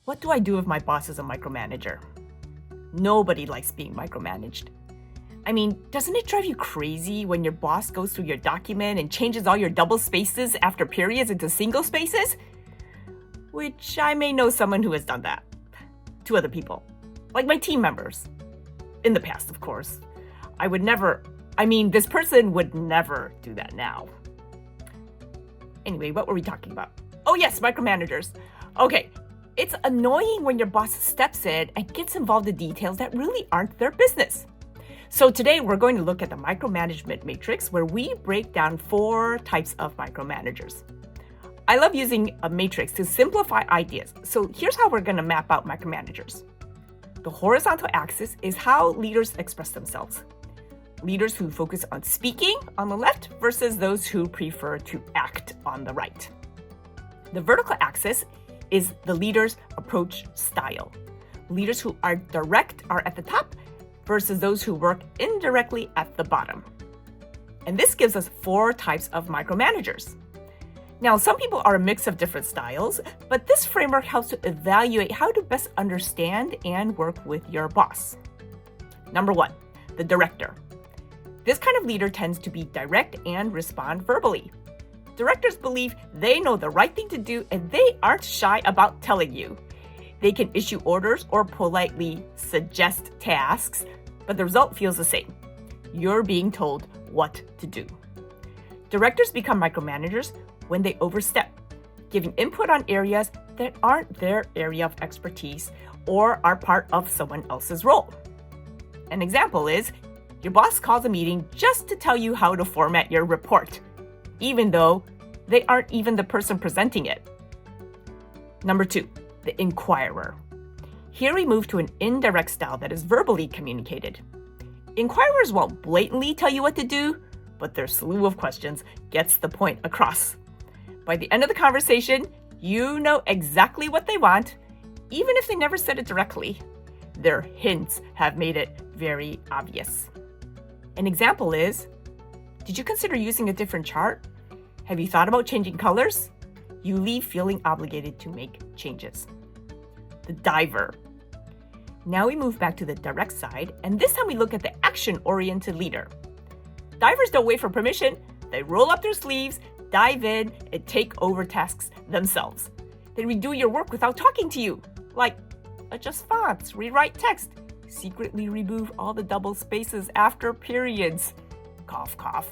What do I do if my boss is a micromanager? Nobody likes being micromanaged. I mean, doesn't it drive you crazy when your boss goes through your document and changes all your double spaces after periods into single spaces? Which I may know someone who has done that to other people, like my team members. In the past, of course. This person would never do that now. Anyway, what were we talking about? Oh yes, micromanagers. Okay, it's annoying when your boss steps in and gets involved in details that really aren't their business. So today we're going to look at the Micromanagement Matrix, where we break down 4 types of micromanagers. I love using a matrix to simplify ideas, so here's how we're going to map out micromanagers. The horizontal axis is how leaders express themselves. Leaders who focus on speaking on the left versus those who prefer to act on the right. The vertical axis is the leader's approach style. Leaders who are direct are at the top versus those who work indirectly at the bottom. And this gives us 4 types of micromanagers. Now, some people are a mix of different styles, but this framework helps to evaluate how to best understand and work with your boss. Number 1, the director. This kind of leader tends to be direct and respond verbally. Directors believe they know the right thing to do and they aren't shy about telling you. They can issue orders or politely suggest tasks, but the result feels the same. You're being told what to do. Directors become micromanagers when they overstep, giving input on areas that aren't their area of expertise or are part of someone else's role. An example is, your boss calls a meeting just to tell you how to format your report, even though they aren't even the person presenting it. Number 2, the inquirer. Here we move to an indirect style that is verbally communicated. Inquirers won't blatantly tell you what to do, but their slew of questions gets the point across. By the end of the conversation, you know exactly what they want, even if they never said it directly. Their hints have made it very obvious. An example is, did you consider using a different chart? Have you thought about changing colors? You leave feeling obligated to make changes. The diver. Now we move back to the direct side, and this time we look at the action-oriented leader. Divers don't wait for permission. They roll up their sleeves, dive in, and take over tasks themselves. They redo your work without talking to you, like adjust fonts, rewrite text, secretly remove all the double spaces after periods. Cough, cough.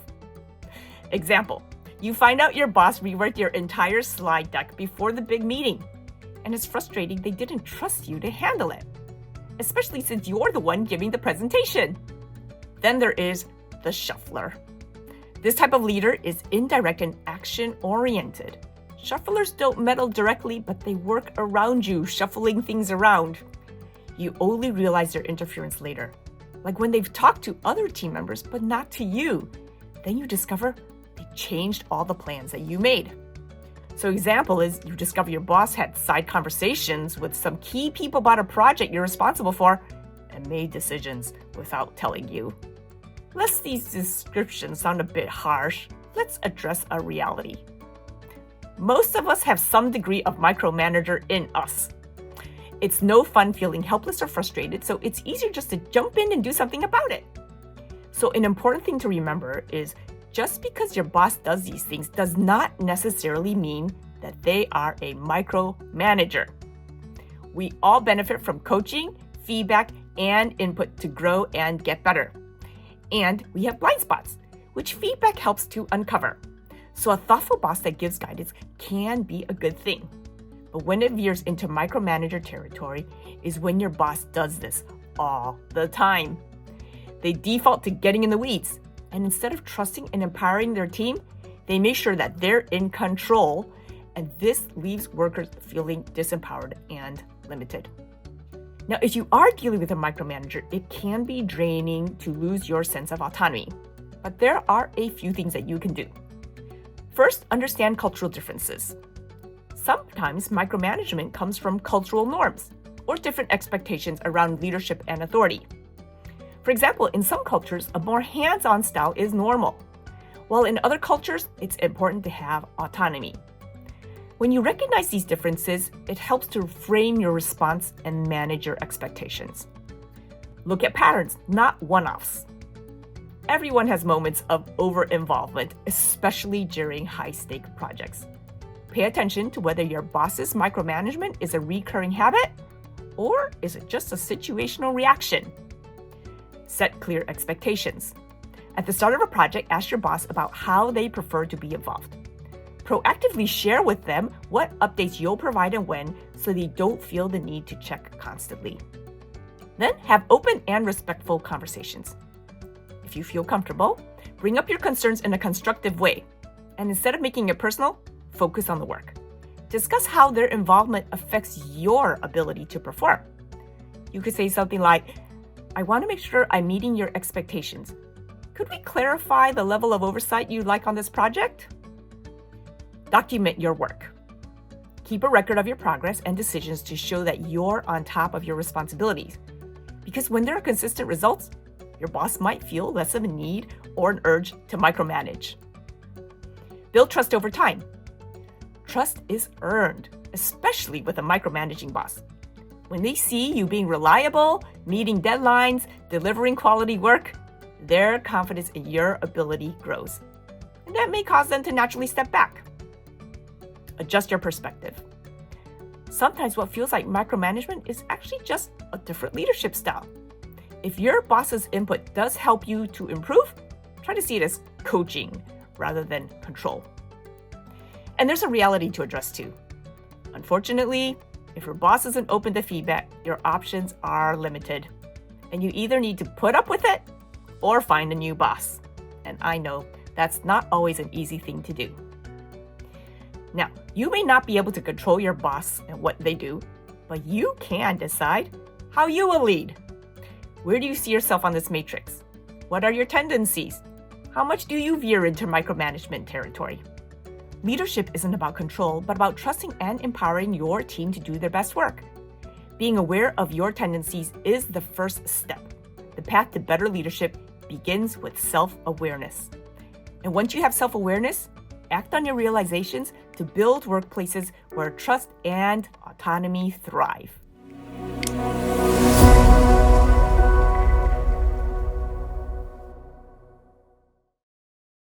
Example, you find out your boss rewrote your entire slide deck before the big meeting, and it's frustrating they didn't trust you to handle it, especially since you're the one giving the presentation. Then there is the shuffler. This type of leader is indirect and action-oriented. Shufflers don't meddle directly, but they work around you, shuffling things around. You only realize their interference later, like when they've talked to other team members, but not to you. Then you discover they changed all the plans that you made. So example is, you discover your boss had side conversations with some key people about a project you're responsible for and made decisions without telling you. Lest these descriptions sound a bit harsh, let's address a reality. Most of us have some degree of micromanager in us. It's no fun feeling helpless or frustrated, so it's easier just to jump in and do something about it. So an important thing to remember is, just because your boss does these things does not necessarily mean that they are a micromanager. We all benefit from coaching, feedback, and input to grow and get better. And we have blind spots, which feedback helps to uncover. So a thoughtful boss that gives guidance can be a good thing. But when it veers into micromanager territory is when your boss does this all the time. They default to getting in the weeds, and instead of trusting and empowering their team, they make sure that they're in control, and this leaves workers feeling disempowered and limited. Now, if you are dealing with a micromanager, it can be draining to lose your sense of autonomy, but there are a few things that you can do. First, understand cultural differences. Sometimes micromanagement comes from cultural norms or different expectations around leadership and authority. For example, in some cultures, a more hands-on style is normal, while in other cultures, it's important to have autonomy. When you recognize these differences, it helps to frame your response and manage your expectations. Look at patterns, not one-offs. Everyone has moments of over-involvement, especially during high-stake projects. Pay attention to whether your boss's micromanagement is a recurring habit or is it just a situational reaction? Set clear expectations. At the start of a project, ask your boss about how they prefer to be involved. Proactively share with them what updates you'll provide and when so they don't feel the need to check constantly. Then have open and respectful conversations. If you feel comfortable, bring up your concerns in a constructive way. And instead of making it personal, focus on the work. Discuss how their involvement affects your ability to perform. You could say something like, I want to make sure I'm meeting your expectations. Could we clarify the level of oversight you'd like on this project? Document your work. Keep a record of your progress and decisions to show that you're on top of your responsibilities. Because when there are consistent results, your boss might feel less of a need or an urge to micromanage. Build trust over time. Trust is earned, especially with a micromanaging boss. When they see you being reliable, meeting deadlines, delivering quality work, their confidence in your ability grows. And that may cause them to naturally step back. Adjust your perspective. Sometimes what feels like micromanagement is actually just a different leadership style. If your boss's input does help you to improve, try to see it as coaching rather than control. And there's a reality to address too. Unfortunately, if your boss isn't open to feedback, your options are limited. And you either need to put up with it or find a new boss. And I know that's not always an easy thing to do. Now, you may not be able to control your boss and what they do, but you can decide how you will lead. Where do you see yourself on this matrix? What are your tendencies? How much do you veer into micromanagement territory? Leadership isn't about control, but about trusting and empowering your team to do their best work. Being aware of your tendencies is the first step. The path to better leadership begins with self-awareness. And once you have self-awareness, act on your realizations to build workplaces where trust and autonomy thrive.